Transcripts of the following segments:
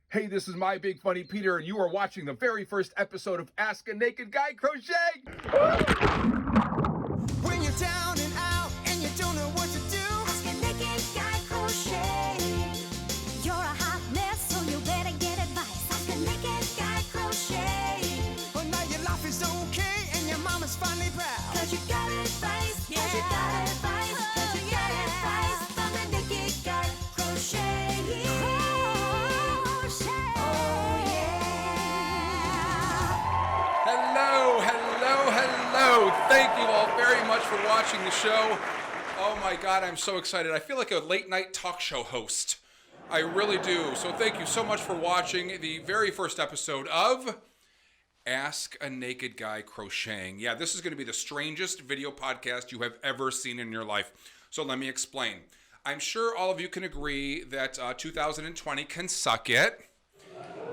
Hey, this is my big funny Peter, and you are watching the very first episode of Ask a Naked Guy Crocheting. When you're down and out and you don't know what to do, ask a naked guy crocheting. You're a hot mess, so you better get advice. Ask a naked guy crocheting. but now your life is okay and your mama's finally proud. Cause you got advice, Yeah. cause you got advice, cause you got advice from the naked guy crocheting. Oh yeah. Hello. Thank you all very much for watching the show. Oh my God, I'm so excited. I feel like a late night talk show host. I really do. So thank you so much for watching the very first episode of Ask a Naked Guy Crocheting. Yeah, this is going to be the strangest video podcast you have ever seen in your life. So let me explain. I'm sure all of you can agree that 2020 can suck it.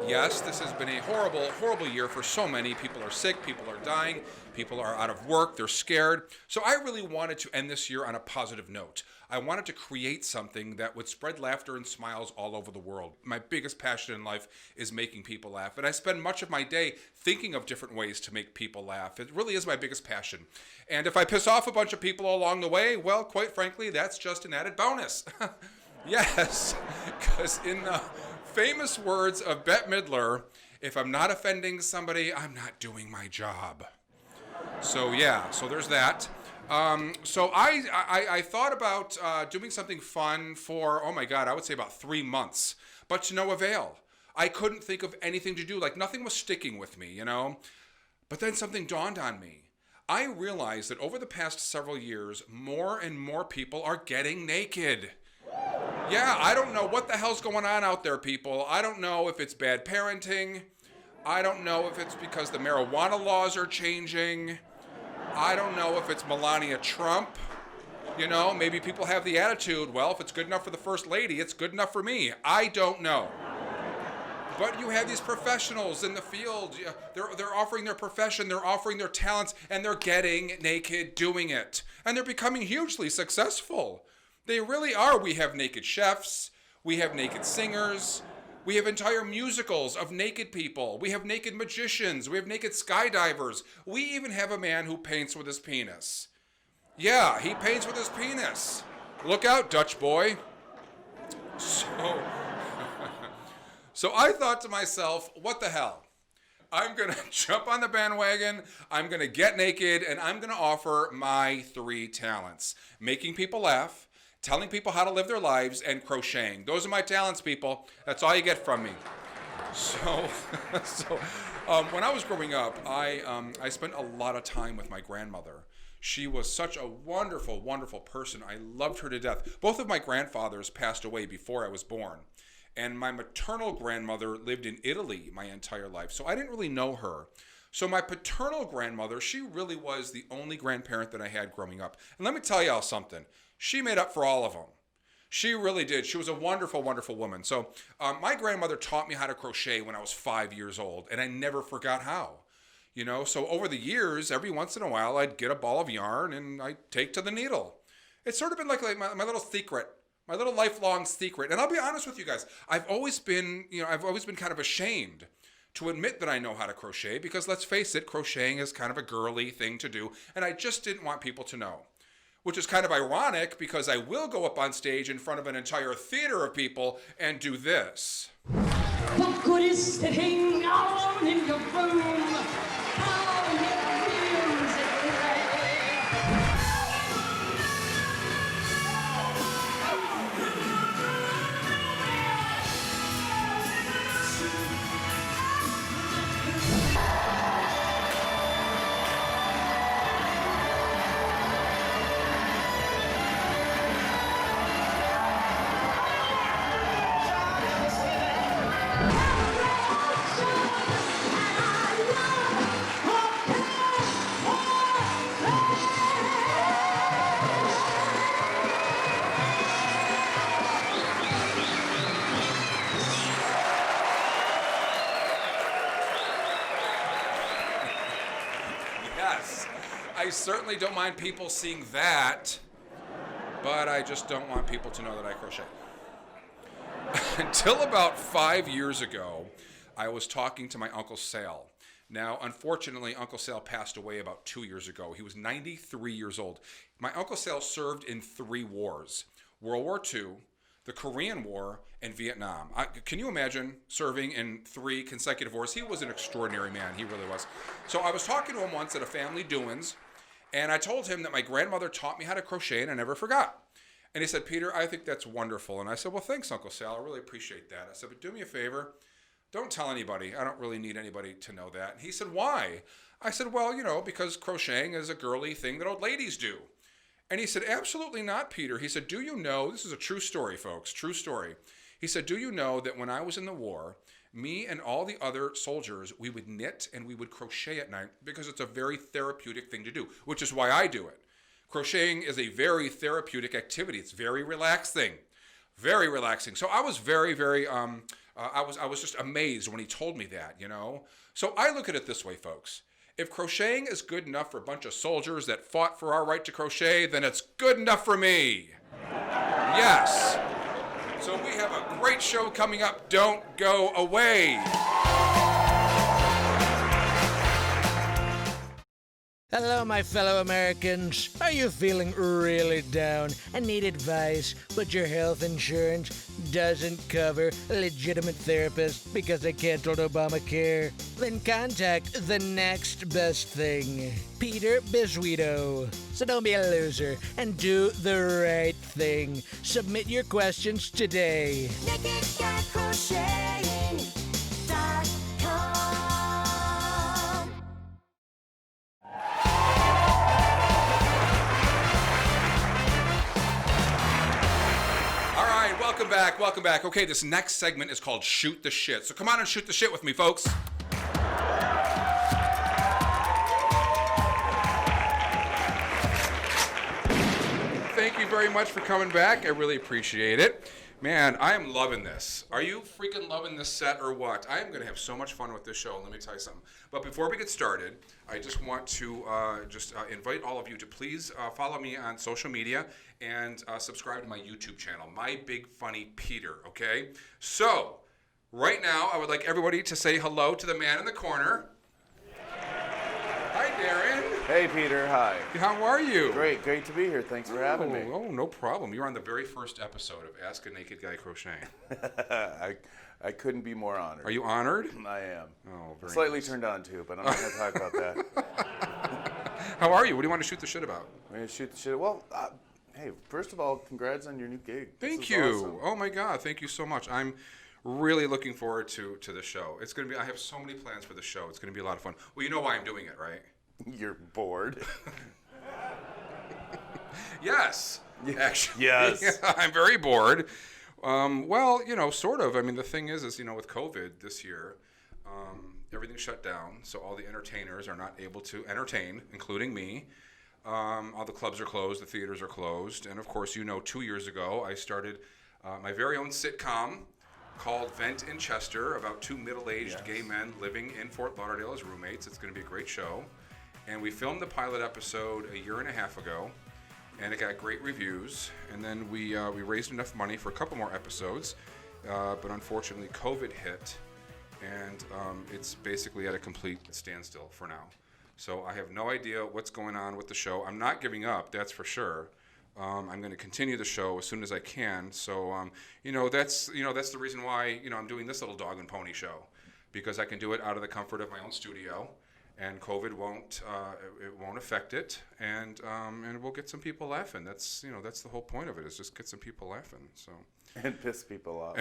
Yes, this has been a horrible, horrible year for so many. People are sick, people are dying, people are out of work, they're scared. So I really wanted to end this year on a positive note. I wanted to create something that would spread laughter and smiles all over the world. My biggest passion in life is making people laugh, and I spend much of my day thinking of different ways to make people laugh. It really is my biggest passion. And if I piss off a bunch of people along the way, well, quite frankly, that's just an added bonus. Yes, because in the famous words of Bette Midler, if I'm not offending somebody, I'm not doing my job. So yeah, so there's that. So I thought about doing something fun for, oh my God, I would say about 3 months, but to no avail. I couldn't think of anything to do, like nothing was sticking with me, you know? But then something dawned on me. I realized that over the past several years, more and more people are getting naked. Yeah, I don't know what the hell's going on out there, people. I don't know if it's bad parenting. I don't know if it's because the marijuana laws are changing. I don't know if it's Melania Trump. You know, maybe people have the attitude, well, if it's good enough for the first lady, it's good enough for me. I don't know. But you have these professionals in the field. They're offering their profession, they're offering their talents, and they're getting naked doing it. And they're becoming hugely successful. They really are. We have naked chefs. We have naked singers. We have entire musicals of naked people. We have naked magicians. We have naked skydivers. We even have a man who paints with his penis. Yeah, he paints with his penis. Look out, Dutch boy. So I thought to myself, what the hell? I'm going to jump on the bandwagon, I'm going to get naked, and I'm going to offer my 3 talents. Making people laugh, telling people how to live their lives, and crocheting. Those are my talents, people. That's all you get from me. So when I was growing up, I spent a lot of time with my grandmother. She was such a wonderful, wonderful person. I loved her to death. Both of my grandfathers passed away before I was born. And my maternal grandmother lived in Italy my entire life, so I didn't really know her. So my paternal grandmother, she really was the only grandparent that I had growing up. And let me tell y'all something. She made up for all of them. She really did. She was a wonderful, wonderful woman. So my grandmother taught me how to crochet when I was 5 years old, and I never forgot how. You know, so over the years, every once in a while, I'd get a ball of yarn and I'd take to the needle. It's sort of been like my little secret, my little lifelong secret. And I'll be honest with you guys, I've always been kind of ashamed to admit that I know how to crochet because let's face it, crocheting is kind of a girly thing to do, and I just didn't want people to know. Which is kind of ironic because I will go up on stage in front of an entire theater of people and do this. What good is sitting alone in your room? How your music play? I certainly don't mind people seeing that, but I just don't want people to know that I crochet. until about 5 years ago, I was talking to my Uncle Sal. Now, unfortunately, Uncle Sal passed away about 2 years ago. He was 93 years old. My Uncle Sal served in 3 wars: World War II, the Korean War, and Vietnam. Can you imagine serving in 3 consecutive wars? He was an extraordinary man. He really was. So I was talking to him once at a family doings, and I told him that my grandmother taught me how to crochet, and I never forgot. And he said, "Peter, I think that's wonderful." And I said, "Well, thanks, Uncle Sal. I really appreciate that." I said, "But do me a favor. Don't tell anybody. I don't really need anybody to know that." And he said, "Why?" I said, "Well, because crocheting is a girly thing that old ladies do." And he said, "Absolutely not, Peter." He said, "Do you know," this is a true story, folks, true story. He said, "Do you know that when I was in the war, me and all the other soldiers, we would knit and we would crochet at night because it's a very therapeutic thing to do, which is why I do it. Crocheting is a very therapeutic activity. It's very relaxing, very relaxing." So I was very, very, I was just amazed when he told me that, So I look at it this way, folks. If crocheting is good enough for a bunch of soldiers that fought for our right to crochet, then it's good enough for me. Yes. So we have a great show coming up. Don't go away. Hello, my fellow Americans. Are you feeling really down and need advice, but your health insurance doesn't cover a legitimate therapist because they canceled Obamacare? Then contact the next best thing, Peter Bisuito. So don't be a loser and do the right thing. Submit your questions today. NakedGuyCrocheting.com. Welcome back. Okay, this next segment is called Shoot the Shit. So come on and shoot the shit with me, folks. Thank you very much for coming back. I really appreciate it. Man, I am loving this. Are you freaking loving this set or what? I am going to have so much fun with this show. Let me tell you something. But before we get started, I just want to invite all of you to please follow me on social media and subscribe to my YouTube channel, My Big Funny Peter, okay? So, right now, I would like everybody to say hello to the man in the corner. Hi, Darren. Hey, Peter. Hi. How are you? Great to be here. Thanks for having me. Oh, no problem. You're on the very first episode of Ask a Naked Guy Crocheting. I couldn't be more honored. Are you honored? I am. Oh, very Slightly nice. turned on too, but I'm not going to talk about that. How are you? What do you want to shoot the shit about? We're going to shoot the shit. Well, hey, first of all, congrats on your new gig. Thank This is you. awesome. Oh my God, thank you so much. I'm really looking forward to the show. It's going to be, I have so many plans for the show. It's going to be a lot of fun. Well, you know why I'm doing it, right? You're bored. Yes. Actually, Yes. I'm very bored. Well, sort of. I mean, the thing is, with COVID this year, everything shut down, so all the entertainers are not able to entertain, including me. All the clubs are closed, the theaters are closed, and of course, 2 years ago, I started my very own sitcom called Vent in Chester, about 2 middle-aged gay men living in Fort Lauderdale as roommates. It's going to be a great show. And we filmed the pilot episode a year and a half ago, and it got great reviews. And then we raised enough money for a couple more episodes, but unfortunately COVID hit, and it's basically at a complete standstill for now. So I have no idea what's going on with the show. I'm not giving up, that's for sure. I'm going to continue the show as soon as I can. So that's the reason why I'm doing this little dog and pony show, because I can do it out of the comfort of my own studio. And COVID won't affect it, and we'll get some people laughing. That's the whole point of it, is just get some people laughing. So And piss people off.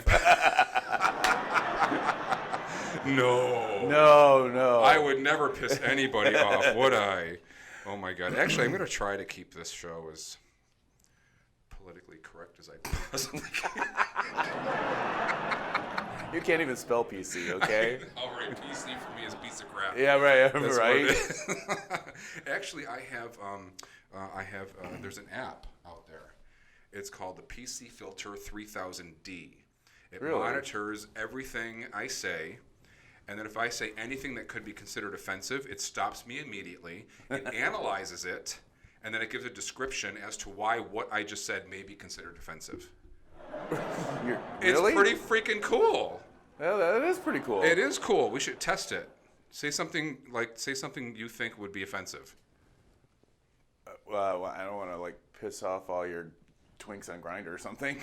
No. I would never piss anybody off, would I? Oh my God. Actually, I'm going to try to keep this show as politically correct as I possibly can. You can't even spell PC, okay? All right, PC for me is piece of crap. Yeah, right. That's right. what it is. Actually, I have there's an app out there. It's called the PC Filter 3000D. It Really? monitors everything I say, and then if I say anything that could be considered offensive, it stops me immediately. It analyzes it, and then it gives a description as to why what I just said may be considered offensive. Really? It's pretty freaking cool. Yeah, that is pretty cool. It is cool. We should test it. Say something you think would be offensive. Well, I don't want to piss off all your twinks on Grindr or something.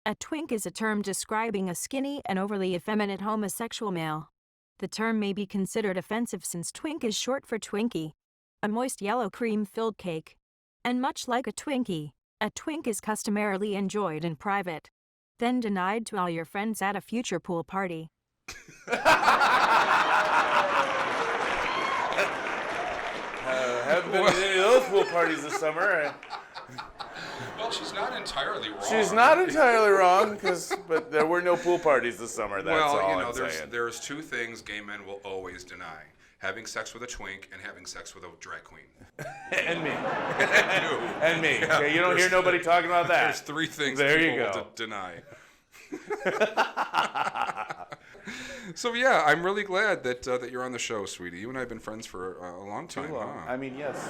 A twink is a term describing a skinny and overly effeminate homosexual male. The term may be considered offensive since twink is short for Twinkie, a moist yellow cream-filled cake. And much like a Twinkie, a twink is customarily enjoyed in private, then denied to all your friends at a future pool party. Haven't been to any of those pool parties this summer. Well, she's not entirely wrong. She's not entirely wrong, but there were no pool parties this summer. That's all I'm saying. There's two things gay men will always deny: having sex with a twink and having sex with a drag queen. And me. And me. Yeah, okay, you don't hear nobody talking about that. There's three things there people you go. will deny. So yeah, I'm really glad that you're on the show, sweetie. You and I have been friends for a long time. Too long. Huh? I mean, yes.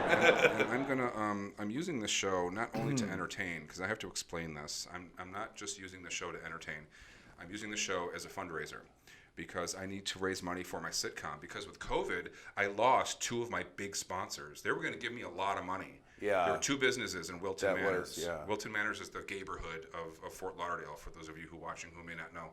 And I'm using this show not only to entertain, because I have to explain this. I'm not just using the show to entertain. I'm using the show as a fundraiser, because I need to raise money for my sitcom. Because with COVID, I lost two of my big sponsors. They were going to give me a lot of money. Yeah. There were two businesses in Wilton Manors. Was, yeah. Wilton Manors is the neighborhood of Fort Lauderdale, for those of you who are watching who may not know.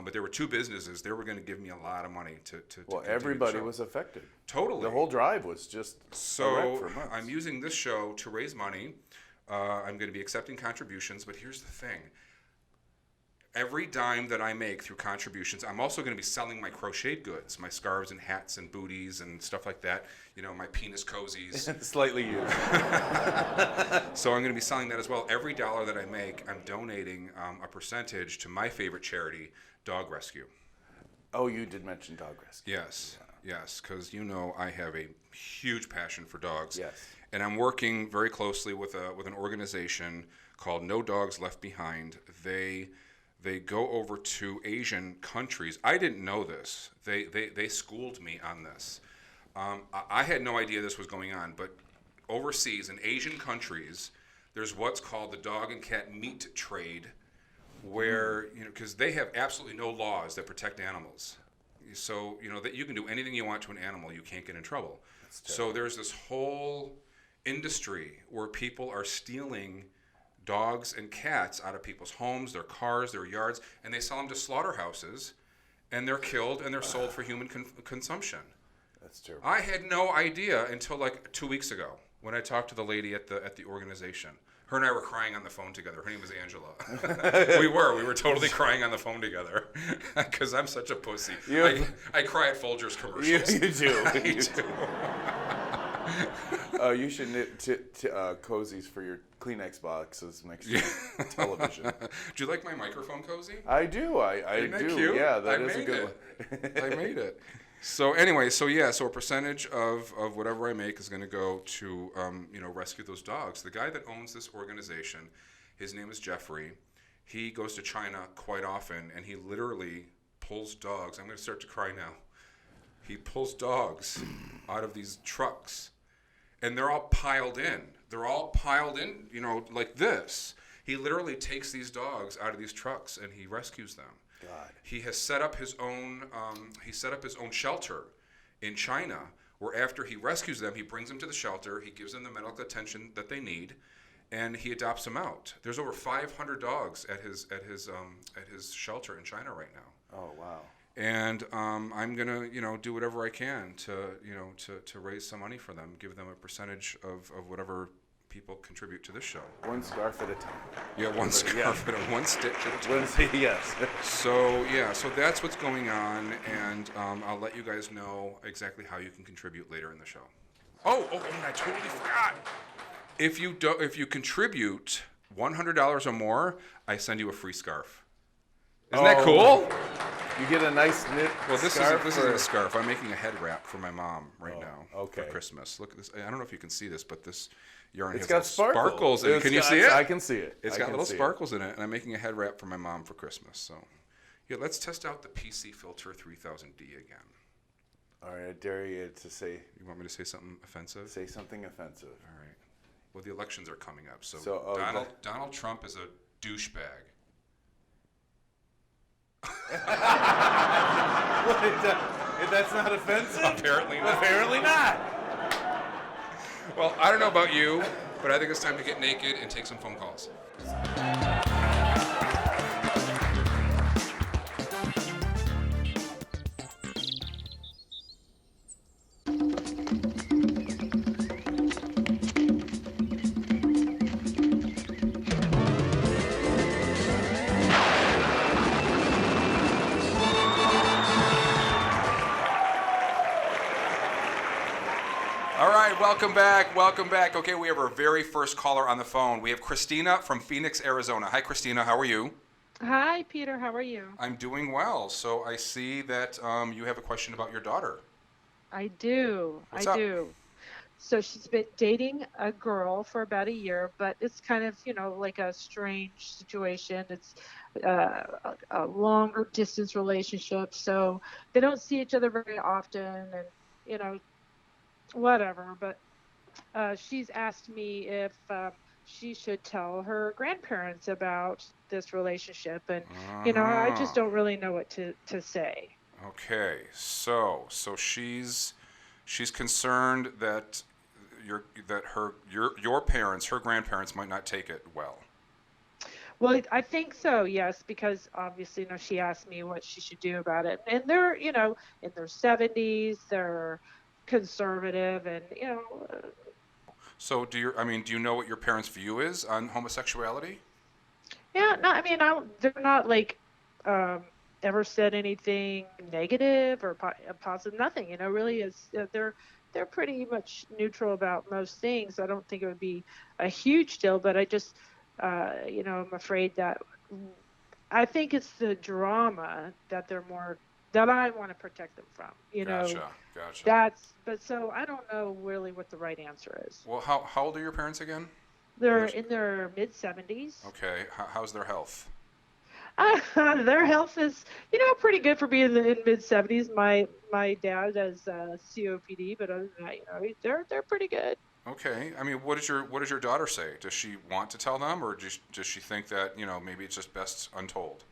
But there were two businesses. They were going to give me a lot of money to Well, everybody was affected. Totally. The whole drive was just a wreck for months. I'm using this show to raise money. I'm going to be accepting contributions, but here's the thing. Every dime that I make through contributions, I'm also going to be selling my crocheted goods, my scarves and hats and booties and stuff like that. You know, my penis cozies. Slightly used. So I'm going to be selling that as well. Every dollar that I make, I'm donating a percentage to my favorite charity, Dog Rescue. Oh, you did mention Dog Rescue. Yes, yes, because you know I have a huge passion for dogs. Yes. And I'm working very closely with an organization called No Dogs Left Behind. They go over to Asian countries. I didn't know this. They schooled me on this. I had no idea this was going on, but overseas in Asian countries, there's what's called the dog and cat meat trade, where, you know, because they have absolutely no laws that protect animals. So, you know, that you can do anything you want to an animal, you can't get in trouble. So there's this whole industry where people are stealing dogs and cats out of people's homes, their cars, their yards, and they sell them to slaughterhouses, and they're killed and they're sold for human consumption. That's terrible. I had no idea until like 2 weeks ago when I talked to the lady at the organization. Her and I were crying on the phone together. Her name was Angela. We were totally crying on the phone together because I'm such a pussy. I cry at Folgers commercials. You do. I do. You should knit cozies for your Kleenex boxes next to your television. Do you like my microphone cozy? I do. I Isn't that do. cute? Yeah, that I is a made good it. one. I made it. So anyway, so a percentage of whatever I make is going to go to rescue those dogs. The guy that owns this organization, his name is Jeffrey. He goes to China quite often, and he literally pulls dogs. I'm going to start to cry now. He pulls dogs out of these trucks, and they're all piled in. They're all piled in, like this. He literally takes these dogs out of these trucks and he rescues them. God. He has set up his own. Shelter in China, where after he rescues them, he brings them to the shelter. He gives them the medical attention that they need, and he adopts them out. There's over 500 dogs at his shelter in China right now. Oh wow. And I'm gonna, do whatever I can to raise some money for them, give them a percentage of whatever people contribute to this show. One scarf at a time. Yeah, one scarf at one stitch at a time. Yes. So that's what's going on, and I'll let you guys know exactly how you can contribute later in the show. Oh, and I totally forgot. If you contribute $100 or more, I send you a free scarf. Isn't that cool? You get a nice knit scarf. This isn't a scarf. I'm making a head wrap for my mom now for Christmas. Look at this. I don't know if you can see this, but this yarn it's has got sparkles in it. Can you see it? I can see it. It's got little sparkles in it, and I'm making a head wrap for my mom for Christmas. So, Yeah, let's test out the PC Filter 3000D again. All right, I dare you to say. You want me to say something offensive? Say something offensive. All right. Well, the elections are coming up, so, So, Donald Trump is a douchebag. That's not offensive? Apparently not. Apparently not. Well, I don't know about you, but I think it's time to get naked and take some phone calls. Welcome back. Okay, we have our very first caller on the phone. We have Christina from Phoenix, Arizona. Hi, Christina. How are you? Hi, Peter. How are you? I'm doing well. So I see that you have a question about your daughter. I do. What's I up? do. So she's been dating a girl for about a year, but it's kind of, like a strange situation. It's a longer distance relationship, so they don't see each other very often, and, whatever. But she's asked me if she should tell her grandparents about this relationship, and I just don't really know what to say. Okay, so she's concerned that your parents, her grandparents, might not take it well. Well, I think so, yes, because obviously, she asked me what she should do about it, and they're, in their 70s, they're conservative, and So do you know what your parents' view is on homosexuality? Yeah, no, I mean, they're not like ever said anything negative or positive, nothing. Really, is they're pretty much neutral about most things. I don't think it would be a huge deal, but I just, I'm afraid that I think it's the drama that that I want to protect them from. Gotcha. But so I don't know really what the right answer is. Well, how old are your parents again? They're in their mid-70s. Okay. How's their health? Their health is, pretty good for being in mid-70s. My dad has COPD, but other than that, they're pretty good. Okay. I mean, what does your daughter say? Does she want to tell them, or does she think that maybe it's just best untold?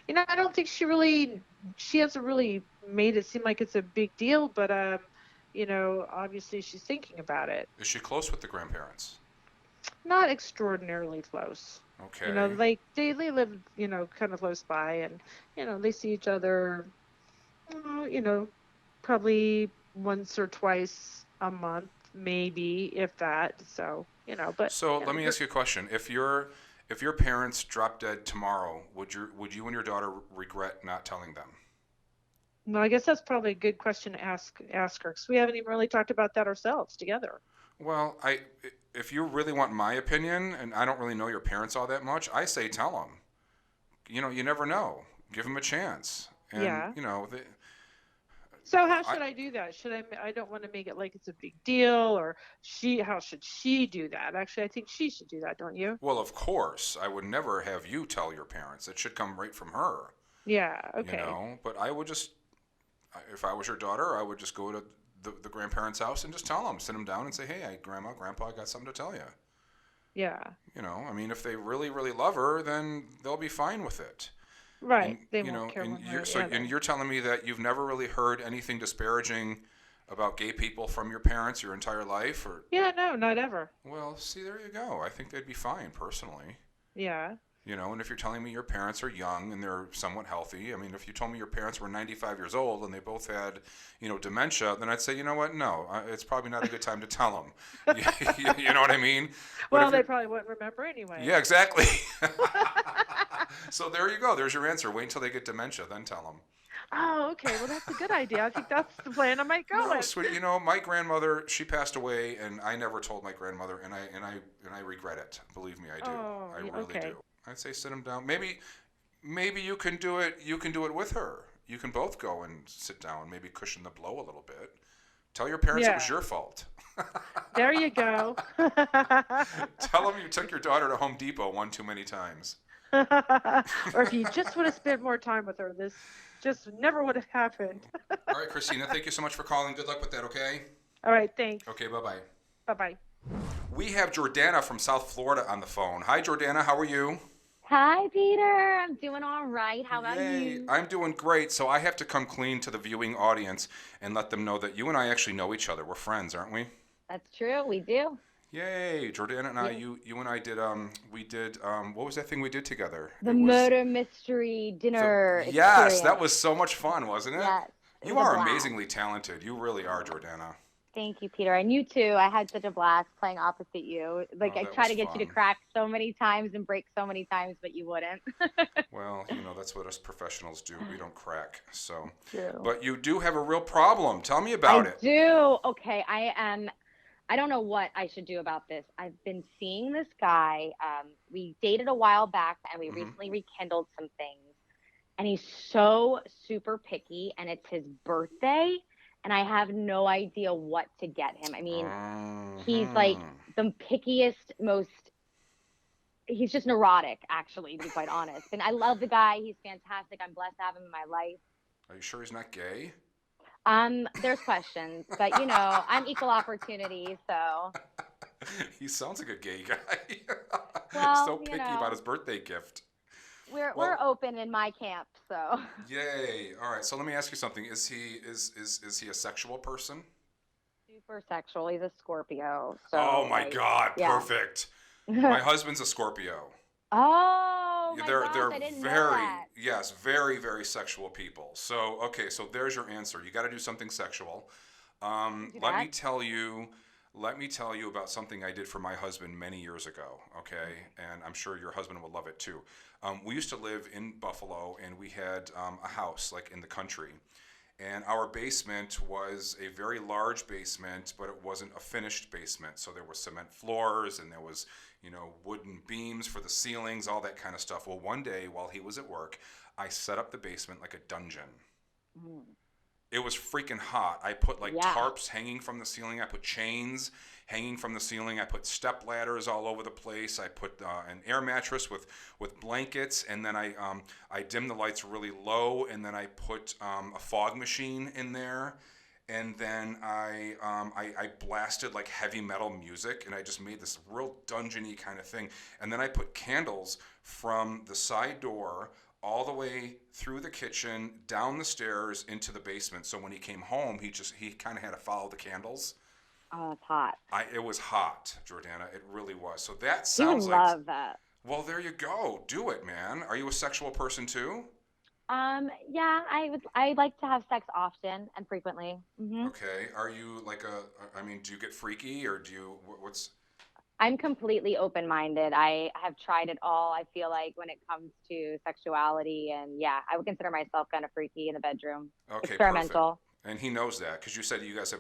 I don't think she hasn't really made it seem like it's a big deal, but obviously she's thinking about it. Is she close with the grandparents? Not extraordinarily close. Okay. They live, kind of close by, and, they see each other, probably once or twice a month, maybe, if that. So, but. So let me ask you a question. If your parents drop dead tomorrow, would you and your daughter regret not telling them? No, I guess that's probably a good question to ask her, because we haven't even really talked about that ourselves together. Well, if you really want my opinion, and I don't really know your parents all that much, I say tell them. You never know. Give them a chance. And, yeah. So how should I do that? I don't want to make it like it's a big deal, or how should she do that? Actually, I think she should do that, don't you? Well, of course. I would never have you tell your parents. It should come right from her. Yeah, okay. But I would just, if I was your daughter, I would just go to the grandparents' house and just tell them, sit them down and say, hey, Grandma, Grandpa, I got something to tell you. Yeah. If they really, really love her, then they'll be fine with it. Right. And, they won't care one way or the other. And you're telling me that you've never really heard anything disparaging about gay people from your parents your entire life? Or? Yeah, no, not ever. Well, see, there you go. I think they'd be fine, personally. Yeah. And if you're telling me your parents are young and they're somewhat healthy, I mean, if you told me your parents were 95 years old and they both had, dementia, then I'd say, you know what? No, it's probably not a good time to tell them. You know what I mean? Well, they probably wouldn't remember anyway. Yeah, exactly. So there you go. There's your answer. Wait until they get dementia, then tell them. Oh, okay. Well, that's a good idea. I think that's the plan I might go with. Sweet. My grandmother, she passed away, and I never told my grandmother, and I regret it. Believe me, I do. Oh, I really okay. do. I'd say sit them down. Maybe you can do it. You can do it with her. You can both go and sit down. Maybe cushion the blow a little bit. Tell your parents it was your fault. There you go. Tell them you took your daughter to Home Depot one too many times. Or if you just would have spent more time with her, this just never would have happened. All right, Christina, thank you so much for calling. Good luck with that, okay? All right, thanks. Okay, bye-bye. Bye-bye. We have Jordana from South Florida on the phone. Hi, Jordana. How are you? Hi, Peter. I'm doing all right. How about Yay. you? I'm doing great. So I have to come clean to the viewing audience and let them know that you and I actually know each other. We're friends, aren't we? That's true. We do. Yay, Jordana and I, you and I did, what was that thing we did together? The murder mystery dinner Yes, experience. that was so much fun, wasn't it? Yes. It You was a are blast. amazingly talented. You really are, Jordana. Thank you, Peter. And you too. I had such a blast playing opposite you. Like, Oh, I that tried was to get you to fun. crack so many times and break so many times, but you wouldn't. Well, that's what us professionals do. We don't crack. So, True. but you do have a real problem. Tell me about I it. do. Okay, I don't know what I should do about this. I've been seeing this guy. We dated a while back, and we recently rekindled some things. And he's so super picky, and it's his birthday, and I have no idea what to get him. I mean, he's like the pickiest, he's just neurotic, actually, to be quite honest. And I love the guy. He's fantastic. I'm blessed to have him in my life. Are you sure he's not gay? There's questions, but I'm equal opportunity, so. He sounds like a gay guy. Well, He's so picky about his birthday gift. We're open in my camp, so. Yay! All right, so let me ask you something. Is he a sexual person? Super sexual. He's a Scorpio. So, Oh my God! yeah. Perfect. My husband's a Scorpio. Oh my they're gosh, they're I didn't know very that. yes, very very sexual people. So okay, so there's your answer. You got to do something sexual. Let me tell you about something I did for my husband many years ago. Okay, and I'm sure your husband will love it too. We used to live in Buffalo, and we had a house like in the country. And our basement was a very large basement, but it wasn't a finished basement. So there were cement floors, and there was, wooden beams for the ceilings, all that kind of stuff. Well, one day while he was at work, I set up the basement like a dungeon. It was freaking hot. I put tarps hanging from the ceiling. I put chains hanging from the ceiling. I put step ladders all over the place. I put an air mattress with blankets, and then I dimmed the lights really low, and then I put a fog machine in there, and then I blasted like heavy metal music, and I just made this real dungeon-y kind of thing. And then I put candles from the side door all the way through the kitchen, down the stairs, into the basement. So when he came home, he kind of had to follow the candles. Oh, it's hot. It was hot, Jordana. It really was. So that You would sounds like. love that. Well, there you go. Do it, man. Are you a sexual person too? Yeah, I like to have sex often and frequently. Okay. Are you like do you get freaky, or do you, what's. I'm completely open-minded. I have tried it all. I feel like when it comes to sexuality, and yeah, I would consider myself kind of freaky in the bedroom. Okay, experimental. perfect. And he knows that, because you said you guys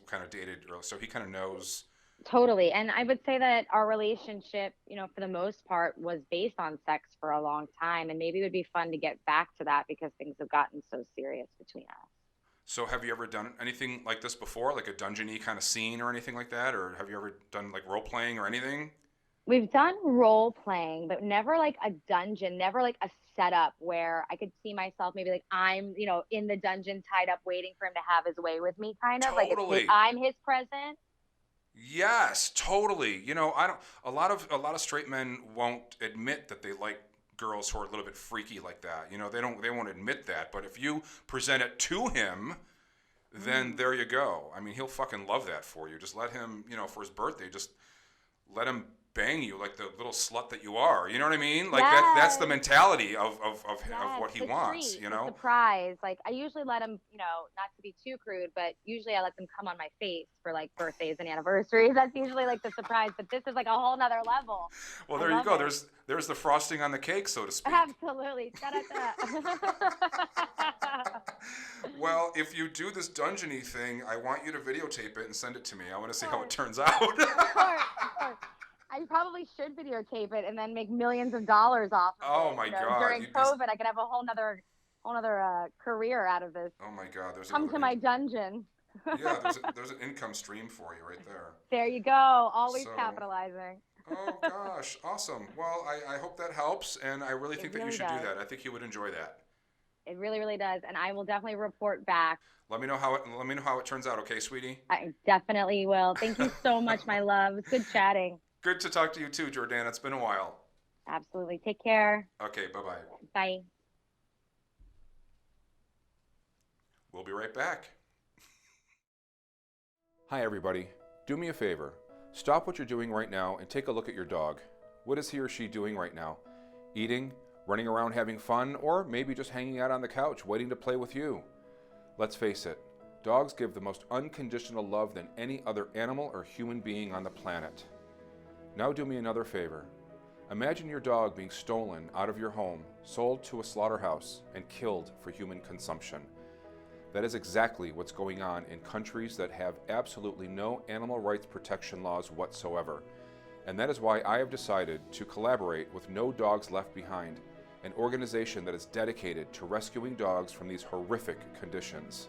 kind of dated early, so he kind of knows. Totally. And I would say that our relationship, for the most part, was based on sex for a long time. And maybe it would be fun to get back to that because things have gotten so serious between us. So have you ever done anything like this before, like a dungeon-y kind of scene or anything like that? Or have you ever done like role-playing or anything? We've done role playing, but never like a dungeon, never like a setup where I could see myself maybe like I'm, in the dungeon tied up waiting for him to have his way with me, kind of. Totally. Like I'm his present. Yes, totally. A lot of straight men won't admit that they like girls who are a little bit freaky like that. They won't admit that. But if you present it to him, then there you go. I mean, he'll fucking love that for you. Just let him, for his birthday, just let him bang you like the little slut that you are. You know what I mean? Like that's the mentality of what he wants, treat, the surprise. Like I usually let him, not to be too crude, but usually I let them come on my face for like birthdays and anniversaries. That's usually like the surprise, but this is like a whole nother level. Well, there you go. There's the frosting on the cake, so to speak. Absolutely. Well, if you do this dungeon-y thing, I want you to videotape it and send it to me. I want to see how it turns out. Of course. I probably should videotape it and then make millions of dollars off of Oh it. my God. During COVID, I could have a whole nother career out of this. Oh my God. Come to my dungeon. Yeah, there's an income stream for you right there. There you go. Always capitalizing. Oh, gosh. Awesome. Well, I hope that helps, and I really think that you should do that. I think you would enjoy that. It really, really does, and I will definitely report back. Let me know how it turns out, okay, sweetie? I definitely will. Thank you so much, my love. It's good chatting. Good to talk to you too, Jordana. It's been a while. Absolutely. Take care. Okay, bye-bye. Bye. We'll be right back. Hi, everybody. Do me a favor. Stop what you're doing right now and take a look at your dog. What is he or she doing right now? Eating, running around having fun, or maybe just hanging out on the couch waiting to play with you? Let's face it, dogs give the most unconditional love than any other animal or human being on the planet. Now do me another favor. Imagine your dog being stolen out of your home, sold to a slaughterhouse, and killed for human consumption. That is exactly what's going on in countries that have absolutely no animal rights protection laws whatsoever. And that is why I have decided to collaborate with No Dogs Left Behind, an organization that is dedicated to rescuing dogs from these horrific conditions.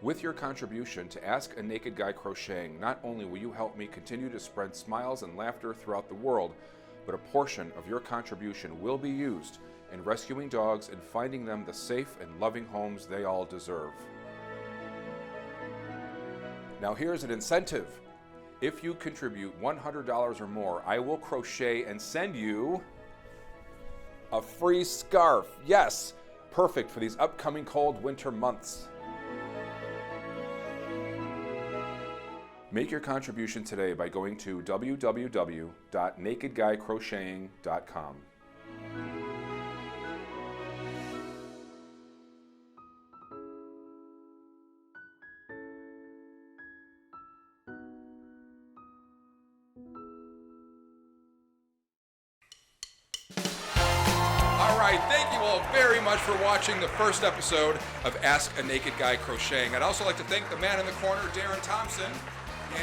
With your contribution to Ask a Naked Guy Crocheting, not only will you help me continue to spread smiles and laughter throughout the world, but a portion of your contribution will be used in rescuing dogs and finding them the safe and loving homes they all deserve. Now here's an incentive. If you contribute $100 or more, I will crochet and send you a free scarf. Yes, perfect for these upcoming cold winter months. Make your contribution today by going to www.nakedguycrocheting.com. Thank you all very much for watching the first episode of Ask a Naked Guy Crocheting. I'd also like to thank the man in the corner, Darren Thompson.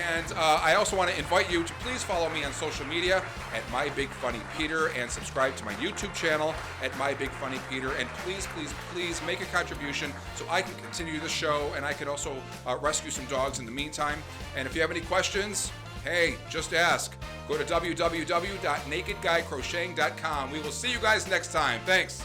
And I also want to invite you to please follow me on social media at MyBigFunnyPeter and subscribe to my YouTube channel at MyBigFunnyPeter. And please, please, please make a contribution so I can continue the show and I can also rescue some dogs in the meantime. And if you have any questions, hey, just ask. Go to www.nakedguycrocheting.com. We will see you guys next time. Thanks.